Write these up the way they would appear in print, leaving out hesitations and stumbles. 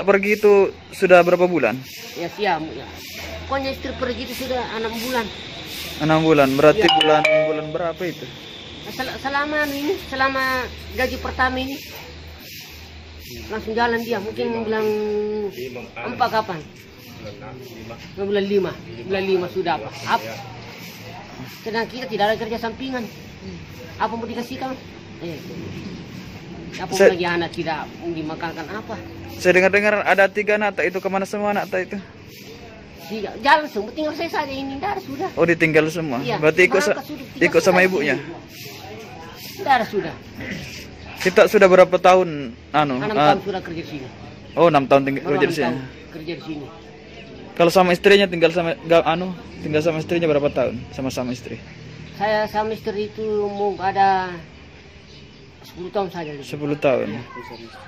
Bapak pergi itu sudah berapa bulan? Ya siap ya. Pokoknya istri pergi itu sudah 6 bulan. 6 bulan, berarti bulan berapa itu? Selama gaji pertama ini langsung jalan dia. Mungkin bulan 4 kapan? Bulan 5 sudah apa? Sedang kita tidak ada kerja sampingan. Apa mau dikasihkan? Apa lagi anak tidak dimakankan apa? Saya dengar ada 3 anak itu, kemana semua anak itu? Jalan semua, tinggal saya saja ini, tidak sudah. Oh, ditinggal semua. Iya, berarti ikut sama ibunya. Tidak sudah. Kita sudah berapa tahun 6 tahun sudah kerja di sini. Oh, 6 tahun kerja di sini. Kerja di sini. Kalau sama istrinya tinggal sama istrinya berapa tahun? Sama istri. Saya sama istri itu mau ada 10 tahun saja. 10 tahun.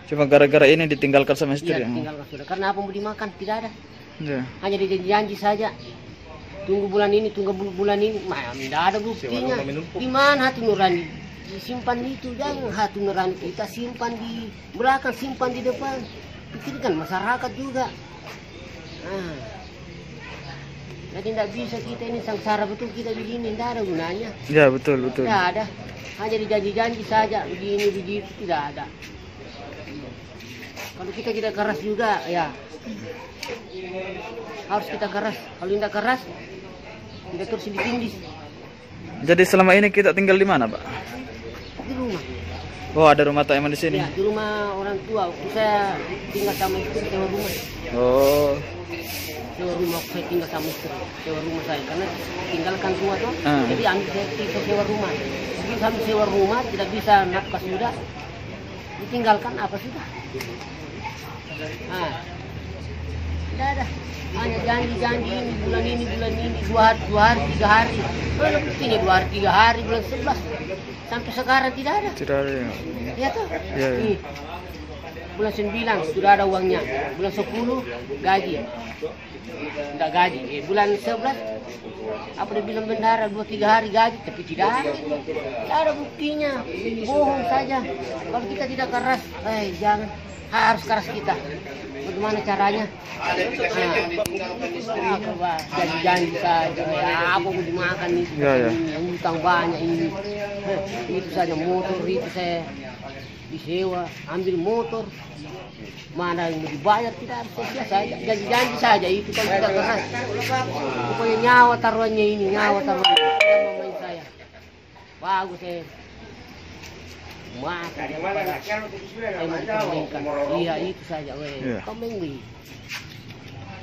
Cuma gara-gara ini ditinggalkan sama istri. Iya, ditinggalkan sudah. Karena apa mau dimakan tidak ada. Ya. Hanya dijanji saja. Tunggu bulan ini. Tidak ada buktinya. Di mana hati nurani? Simpan itu, jangan hati nurani kita simpan di belakang, simpan di depan. Pikirkan masyarakat juga. Jadi tidak bisa kita ini sengsara betul kita begini, tidak ada gunanya. Ya betul. Tidak ada, hanya dijanji-janji saja begini begitu, tidak ada. Kalau kita tidak keras juga, ya harus kita keras. Kalau tidak keras, kita terus ditindis. Jadi selama ini kita tinggal di mana, Pak? Di rumah. Oh, ada rumah tak emang di sini? Ya, di rumah orang tua. Waktu saya tinggal sama istri sewa rumah. Oh. Sewa rumah, saya tinggal sama istri, sewa rumah saya karena tinggalkan semua tuh. Jadi ambil kita sewa rumah. Jadi kami sewa rumah tidak bisa nafkah sudah, ditinggalkan apa sudah. Tidak ada. Hanya janji ini bulan ini 2 hari 3 hari. Mana buktinya 2 hari 3 hari bulan 11 sampai sekarang tidak ada. Tidak ada. Ya tuh. Ya. Bulan 9 sudah ada uangnya. Bulan 10 gaji. Tidak gaji. Bulan 11 apa dia bilang bendara 2-3 hari gaji tapi tidak ada. Tidak ada buktinya. Bohong saja. Kalau kita tidak keras, jangan. Harus keras kita. Bagaimana caranya? Janji-janji saja. Apa mau dimakan itu? Utang banyak ini. Itu saja motor itu saya disewa, ambil motor. Mana yang mau dibayar tidak harus sia saja. Janji-janji saja itu kalau tidak keras. Pokoknya nyawa taruhannya ini, nyawa taruhannya. Main saya. Bagus Iya itu saja,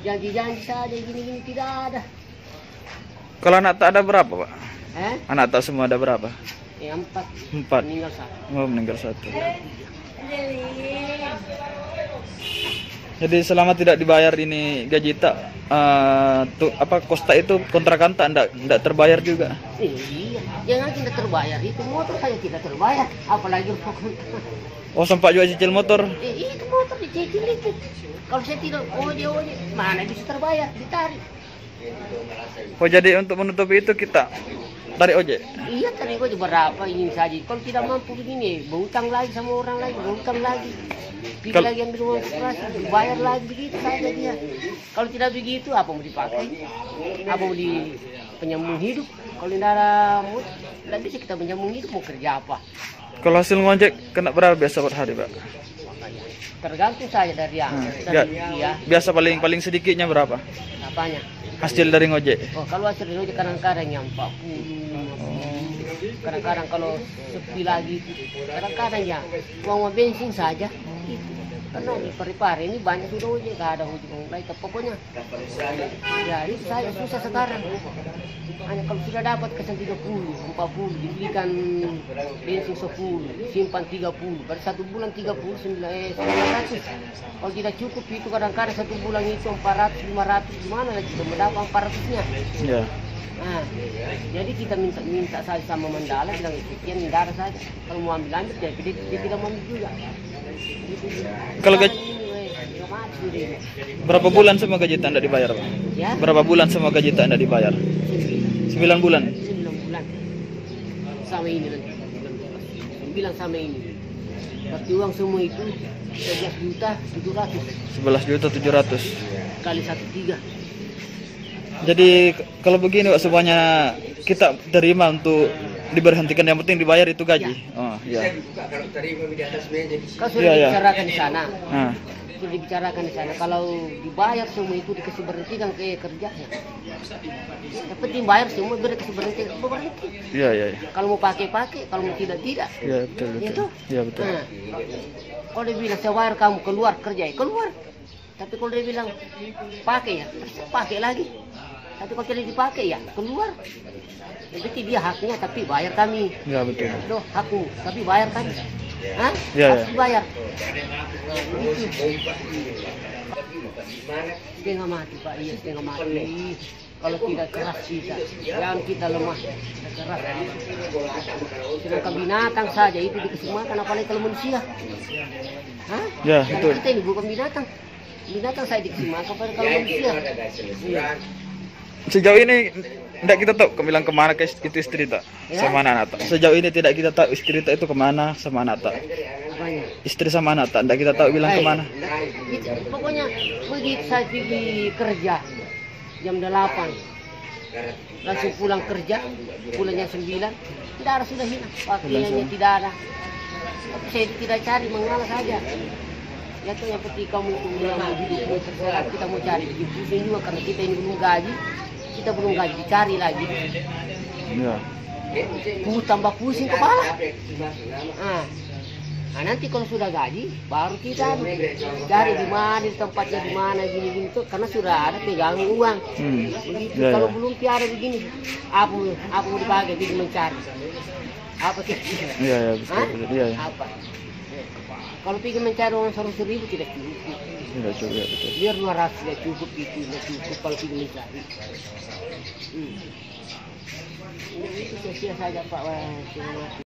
janji-janji saja gini-gini tidak ada. Kalau anak tak ada berapa, Pak? Anak tak semua ada berapa? 4. Meninggal 1. Oh, meninggal 1. Jadi selama tidak dibayar ini gaji tak, kosta itu kontrakan tak enggak terbayar juga. Iya, jangan tidak terbayar itu motor saja tidak terbayar, apalagi pokok. Oh, sempat juga cicil motor. Itu motor dicicil itu. Kalau saya tidak oje mana bisa terbayar, ditarik. Oh, jadi untuk menutupi itu kita tarik ojek? Iya, tarik ojek berapa ini saja. Kalau tidak mampu begini, berhutang lagi sama orang lagi, berhutang lagi. Pilih lagi yang rumah operasi, dibayar lagi begitu saja dia. Kalau tidak begitu, apa mau dipakai? Apa mau di penyambung hidup? Kalau tidak ada mood, tidak bisa kita penyambung hidup, mau kerja apa? Kalau hasil ngojek kena berapa biasa per hari, Pak? Tergantung saja dari yang. Biasa paling sedikitnya berapa? Apanya? Hasil dari ngojek? Oh, kalau hasil dari ngojek kadang-kadang yang 40. Kadang-kadang kalau sepi lagi, kadang-kadang ya uang bensin saja. Karena di pari-pari ini banyak sudah ojek, gak ada ojek lain. Pokoknya, ya itu saya susah sekarang. Hanya kalau sudah dapat kesan 30, 40, dibelikan bensin 10, simpan 30, pada 1 bulan 900. Kalau tidak cukup itu kadang-kadang 1 bulan itu 400, 500, gimana lagi sudah mendapat 400-nya. Ya. Nah, jadi kita minta saja sama Mandala, bilang sekian Mandala saja. Kalau mau ambil jadi dia tidak mau ambil juga. Kalau gaji berapa bulan semua gaji tak dibayar, Pak? Ya? Berapa bulan semua gaji tak dibayar? 9 bulan. 9 bulan. Sama ini nanti. 9 sama ini. Berarti uang semua itu 11.700.000 11.700.000. kali 1/3. Jadi kalau begini Pak, semuanya kita terima untuk diberhentikan, yang penting dibayar itu gaji. Oh, iya. Kau sudah Iya, iya. dibicarakan di sana. Nah, Sudah dibicarakan di sana. Kalau dibayar semua itu dikasih berhentikan ke kerjanya. Yang penting bayar semua, kasih berhenti. iya, iya, iya. Kalau mau pakai, kalau mau tidak. Iya, betul, Ya betul. toh? Iya, betul. Nah, kalau dia bilang saya bayar kamu keluar kerja, ya keluar. Tapi kalau dia bilang pakai ya, pakai lagi. Tapi kalau tidak dipakai ya keluar. Jadi dia haknya tapi bayar kami. Iya, betul. Loh, hakmu tapi bayar kami. Hah? Iya, Harus iya. dibayar. Setengah mati Pak, iya setengah mati. Kalau tidak keras kita, jangan kita lemah, kita keras. Sedangkan binatang saja itu dikasih makan, apalagi kalau manusia. Hah? Ya, Karena betul. kita ini bukan binatang. Binatang saya dikasih makan, apalagi kalau manusia. Iya. Sejauh ini tidak kita tahu bilang kemana ke itu istri tak Ya? sama anak tak. Sejauh ini tidak kita tahu istri tak itu kemana sama anak tak. Apanya? Istri sama anak tak, tidak kita tahu bilang kemana. Pokoknya begitu saya pergi kerja jam 8 langsung pulang kerja, pulangnya 9, tidak ada, sudah hilang pakaiannya, tidak ada. Tapi saya tidak cari, mengalah saja. Ya tuh yang penting kamu itu mau hidup terserah, kita mau cari hidup pusing juga karena kita ini belum gaji, kita belum gaji, dicari lagi. Iya. Tambah pusing kepala. Nah, nanti kalau sudah gaji, baru kita cari di mana, di tempatnya di mana, gini-gini tuh, karena sudah ada pegangan uang. Begitu. Ya, Kalau ya. belum tiada begini, apa mau dipakai, jadi mencari. Apa sih? Iya, iya, betul, Hah? betul. Iya, iya. Apa? Kalau pergi mencari uang 100.000 tidak cukup. Iya, betul, iya, betul. Biar 200 tidak cukup, itu tidak cukup kalau pergi mencari. Itu sia-sia saja Pak. Wah, terima kasih.